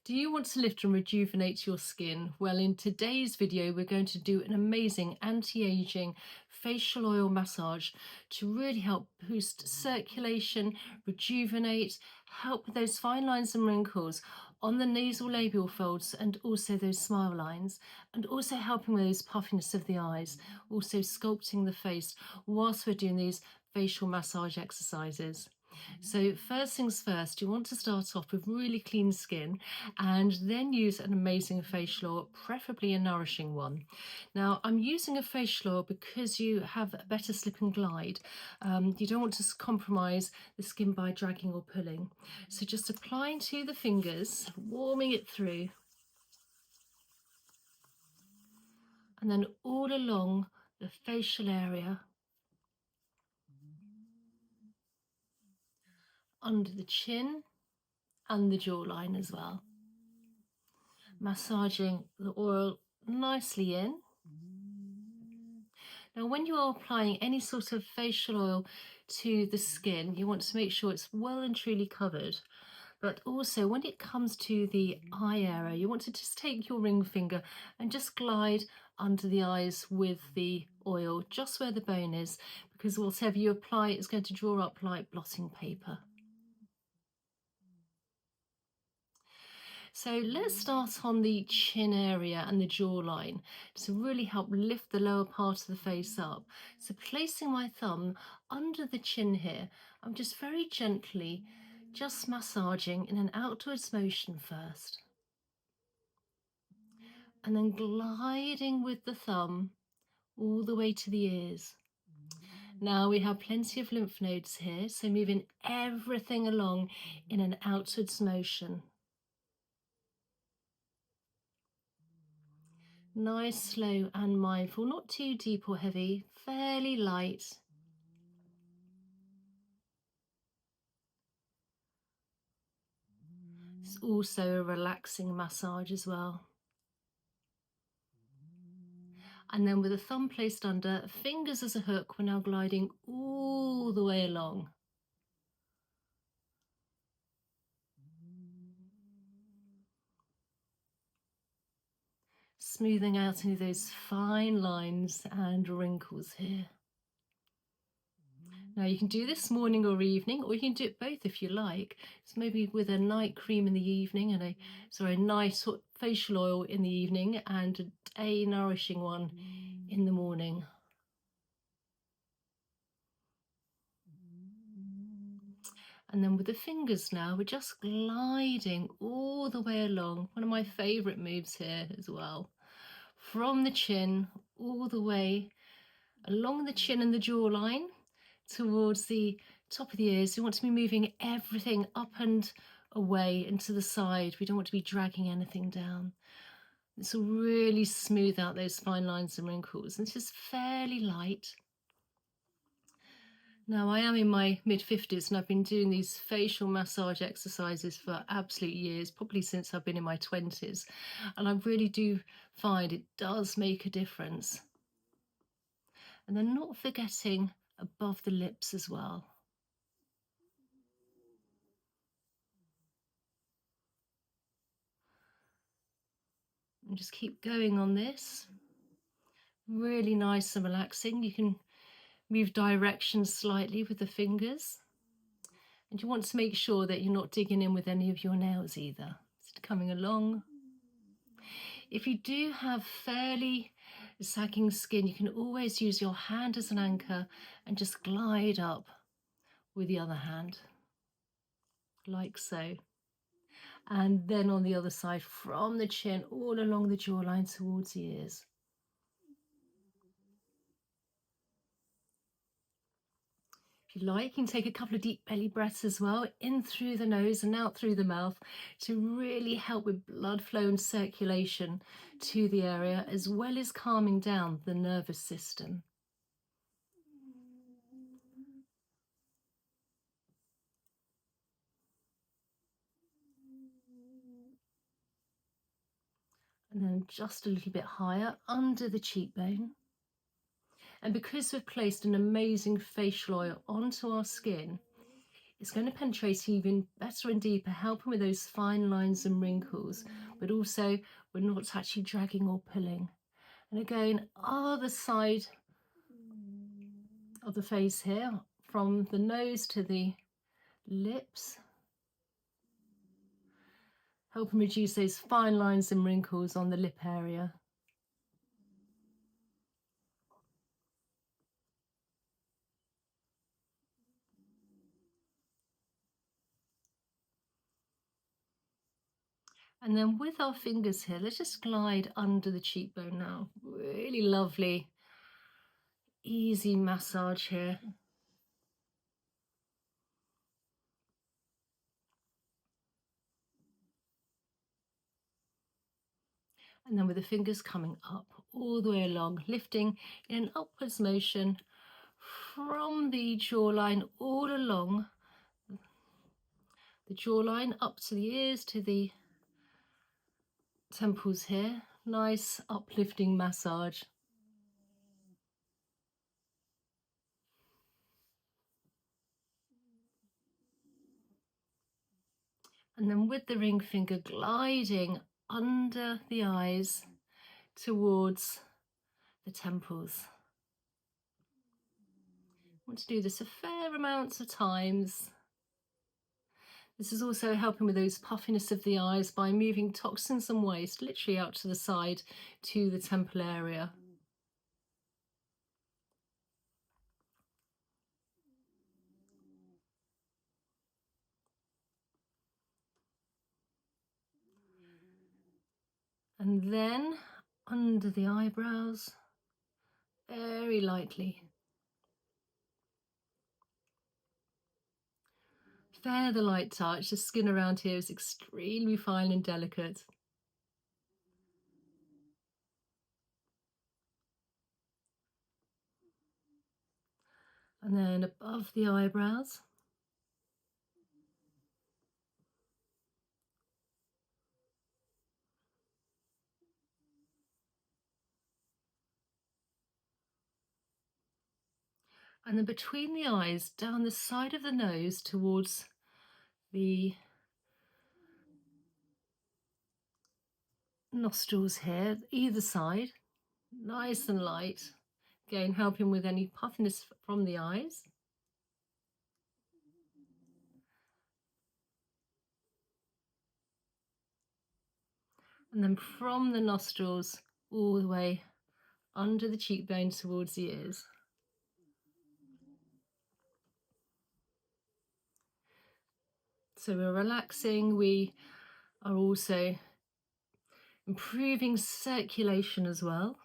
Do you want to lift and rejuvenate your skin? Well, in today's video, we're going to do an amazing anti-aging facial oil massage to really help boost circulation, rejuvenate, help with those fine lines and wrinkles on the nasolabial folds and also those smile lines, and also helping with those puffiness of the eyes, also sculpting the face whilst we're doing these facial massage exercises. So first things first, you want to start off with really clean skin and then use an amazing facial oil, preferably a nourishing one. Now I'm using a facial oil because you have a better slip and glide. You don't want to compromise the skin by dragging or pulling. So just applying to the fingers, warming it through, and then all along the facial area, under the chin and the jawline as well. Massaging the oil nicely in. Now when you are applying any sort of facial oil to the skin, you want to make sure it's well and truly covered. But also when it comes to the eye area, you want to just take your ring finger and just glide under the eyes with the oil, just where the bone is, because whatever you apply is going to draw up like blotting paper. So let's start on the chin area and the jawline to really help lift the lower part of the face up. So placing my thumb under the chin here, I'm just very gently just massaging in an outwards motion first. And then gliding with the thumb all the way to the ears. Now we have plenty of lymph nodes here, so moving everything along in an outwards motion. Nice, slow and mindful, not too deep or heavy, fairly light. It's also a relaxing massage as well. And then with a thumb placed under, fingers as a hook, we're now gliding all the way along. Smoothing out any of those fine lines and wrinkles here. Now you can do this morning or evening, or you can do it both if you like. So maybe with a night cream in the evening and a nice facial oil in the evening and a nourishing one in the morning. And then with the fingers now, we're just gliding all the way along. One of my favourite moves here as well. From the chin all the way along the chin and the jawline towards the top of the ears. We want to be moving everything up and away and to the side. We don't want to be dragging anything down. This will really smooth out those fine lines and wrinkles. And it's just fairly light. Now I am in my mid-50s and I've been doing these facial massage exercises for absolute years, probably since I've been in my 20s. And I really do find it does make a difference. And then not forgetting above the lips as well. And just keep going on this. Really nice and relaxing. You can move directions slightly with the fingers. And you want to make sure that you're not digging in with any of your nails either. Just coming along. If you do have fairly sagging skin, you can always use your hand as an anchor and just glide up with the other hand, like so. And then on the other side, from the chin all along the jawline towards the ears. If you like, you can take a couple of deep belly breaths as well, in through the nose and out through the mouth, to really help with blood flow and circulation to the area, as well as calming down the nervous system. And then just a little bit higher under the cheekbone. And because we've placed an amazing facial oil onto our skin, It's going to penetrate even better and deeper, helping with those fine lines and wrinkles, but also we're not actually dragging or pulling. And again, other side of the face here, from the nose to the lips, helping reduce those fine lines and wrinkles on the lip area. And then with our fingers here, let's just glide under the cheekbone now. Really lovely, easy massage here. And then with the fingers coming up all the way along, lifting in an upwards motion from the jawline all along the jawline up to the ears, to the temples here. Nice uplifting massage. And then with the ring finger gliding under the eyes towards the temples. I want to do this a fair amount of times. This is also helping with those puffiness of the eyes by moving toxins and waste literally out to the side to the temple area. And then under the eyebrows, very lightly. Fair light touch. The skin around here is extremely fine and delicate. And then above the eyebrows. And then between the eyes, down the side of the nose towards the nostrils here, either side, nice and light. Again, helping with any puffiness from the eyes. And then from the nostrils all the way under the cheekbone towards the ears. So we're relaxing, we are also improving circulation as well.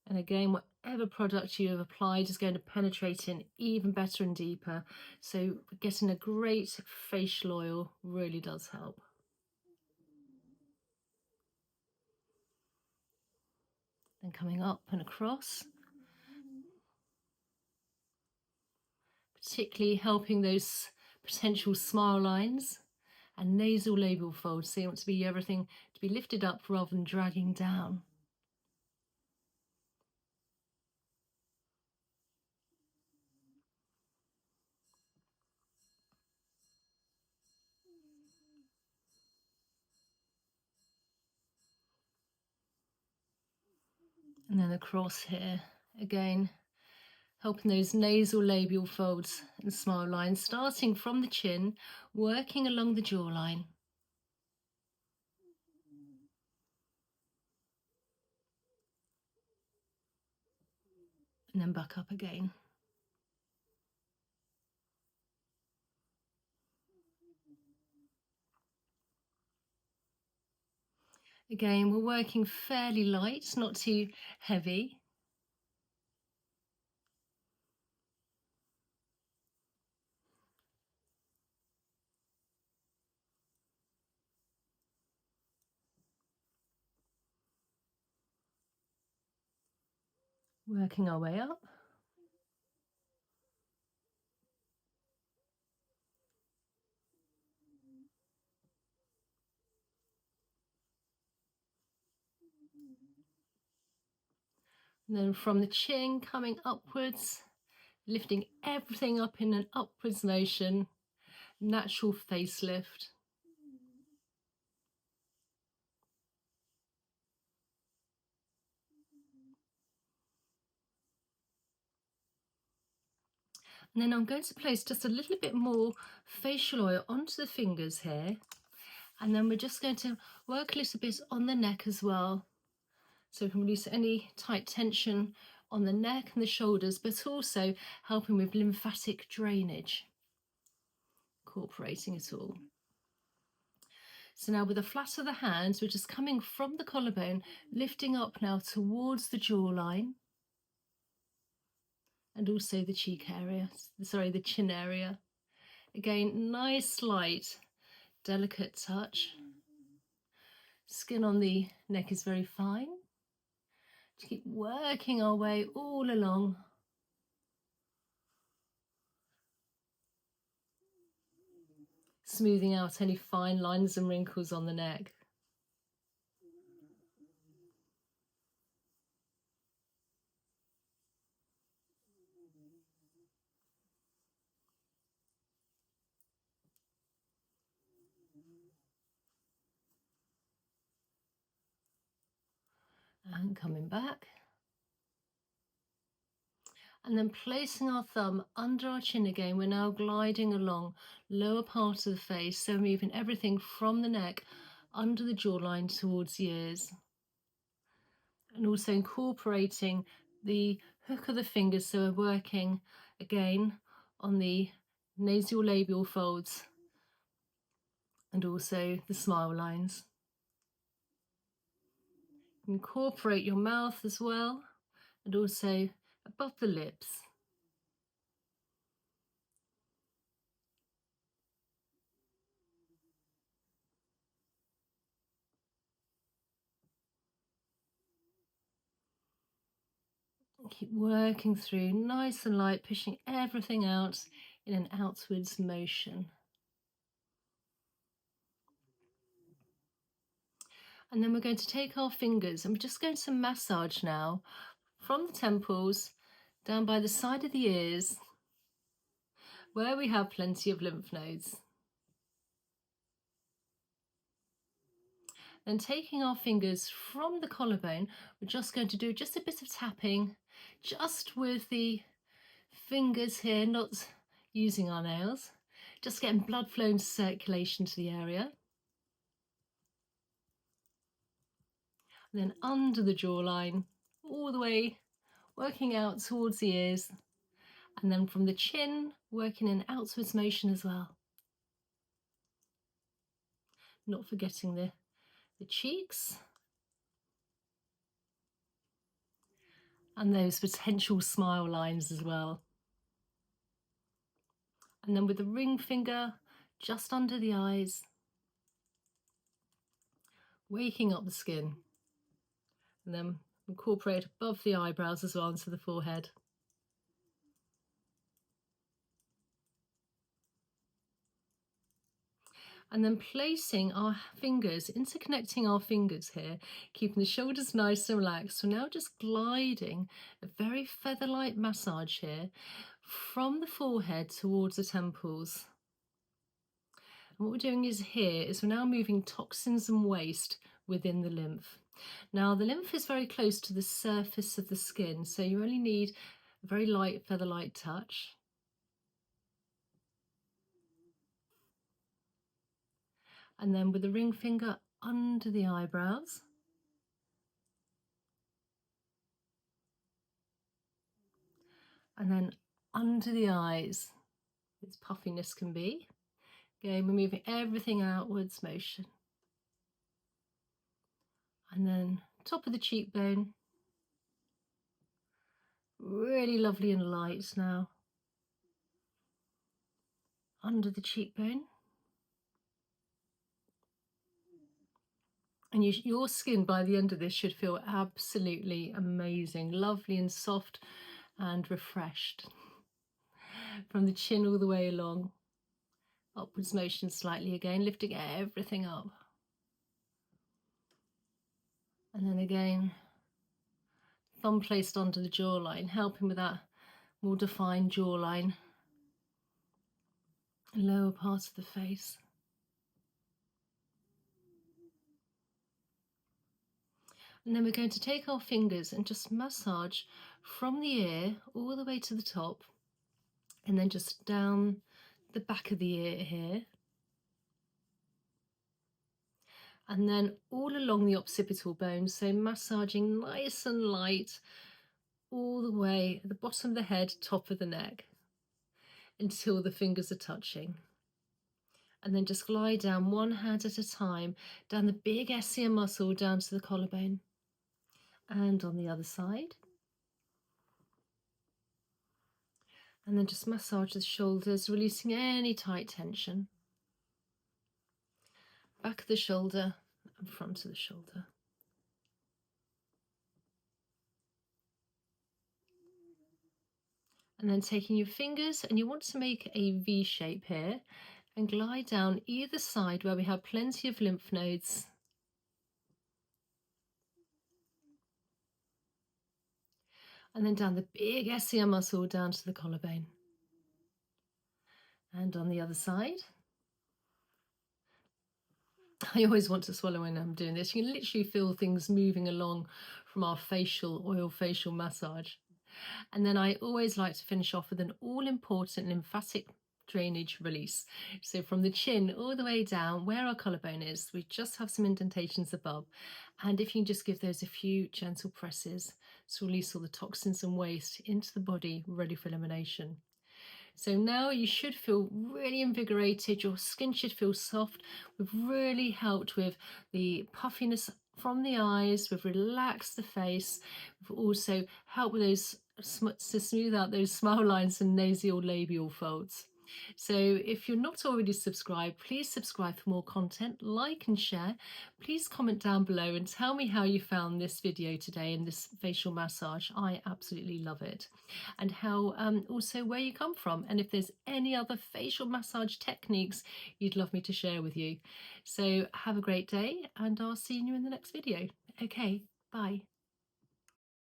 And again, whatever product you have applied is going to penetrate in even better and deeper. So getting a great facial oil really does help. Then coming up and across, particularly helping those potential smile lines and nasolabial folds. So you want to be everything to be lifted up rather than dragging down. And then across here, again, helping those nasal labial folds and smile lines, starting from the chin, working along the jawline. And then back up again. Again, we're working fairly light, not too heavy. Working our way up. And then from the chin, coming upwards, lifting everything up in an upwards motion, natural facelift. And then I'm going to place just a little bit more facial oil onto the fingers here. And then we're just going to work a little bit on the neck as well. So we can release any tight tension on the neck and the shoulders, but also helping with lymphatic drainage, incorporating it all. So now with the flat of the hands, we're just coming from the collarbone, lifting up now towards the jawline. And also the cheek area, the chin area. Again, nice, light, delicate touch. Skin on the neck is very fine. Just keep working our way all along. Smoothing out any fine lines and wrinkles on the neck. And coming back. And then placing our thumb under our chin again, we're now gliding along lower part of the face, so moving everything from the neck under the jawline towards the ears. And also incorporating the hook of the fingers, so we're working again on the nasolabial folds and also the smile lines. Incorporate your mouth as well, and also above the lips. Keep working through nice and light, pushing everything out in an outwards motion. And then we're going to take our fingers and we're just going to massage now from the temples down by the side of the ears where we have plenty of lymph nodes. Then taking our fingers from the collarbone, we're just going to do just a bit of tapping, just with the fingers here, not using our nails, just getting blood flow and circulation to the area. And then under the jawline, all the way, working out towards the ears. And then from the chin, working in outwards motion as well. Not forgetting the cheeks. And those potential smile lines as well. And then with the ring finger just under the eyes, waking up the skin. And then incorporate above the eyebrows as well into the forehead. And then placing our fingers, interconnecting our fingers here, keeping the shoulders nice and relaxed. So now just gliding a very feather-like massage here from the forehead towards the temples. And what we're doing is we're now moving toxins and waste within the lymph. Now the lymph is very close to the surface of the skin, so you only need a very light feather-like touch. And then with the ring finger under the eyebrows. And then under the eyes, as puffiness can be. Again, we're moving everything outwards motion. And then top of the cheekbone. Really lovely and light now. Under the cheekbone. And your skin by the end of this should feel absolutely amazing, lovely and soft and refreshed. From the chin all the way along. Upwards motion slightly again, lifting everything up. And then again, thumb placed onto the jawline, helping with that more defined jawline, lower part of the face. And then we're going to take our fingers and just massage from the ear all the way to the top, and then just down the back of the ear here, and then all along the occipital bone, so massaging nice and light all the way at the bottom of the head, top of the neck, until the fingers are touching. And then just glide down one hand at a time, down the big SCM muscle down to the collarbone. And on the other side. And then just massage the shoulders, releasing any tight tension. Back of the shoulder and front of the shoulder. And then taking your fingers, and you want to make a V shape here, and glide down either side where we have plenty of lymph nodes. And then down the big SCM muscle down to the collarbone. And on the other side. I always want to swallow when I'm doing this. You can literally feel things moving along from our facial massage. And then I always like to finish off with an all-important lymphatic drainage release. So from the chin all the way down where our collarbone is, we just have some indentations above. And if you can just give those a few gentle presses to release all the toxins and waste into the body, ready for elimination. So now you should feel really invigorated, your skin should feel soft. We've really helped with the puffiness from the eyes, we've relaxed the face, we've also helped with those to smooth out those smile lines and nasolabial folds. So if you're not already subscribed, please subscribe for more content, like and share. Please comment down below and tell me how you found this video today and this facial massage. I absolutely love it. And how also where you come from, and if there's any other facial massage techniques you'd love me to share with you. So have a great day, and I'll see you in the next video. Okay, bye.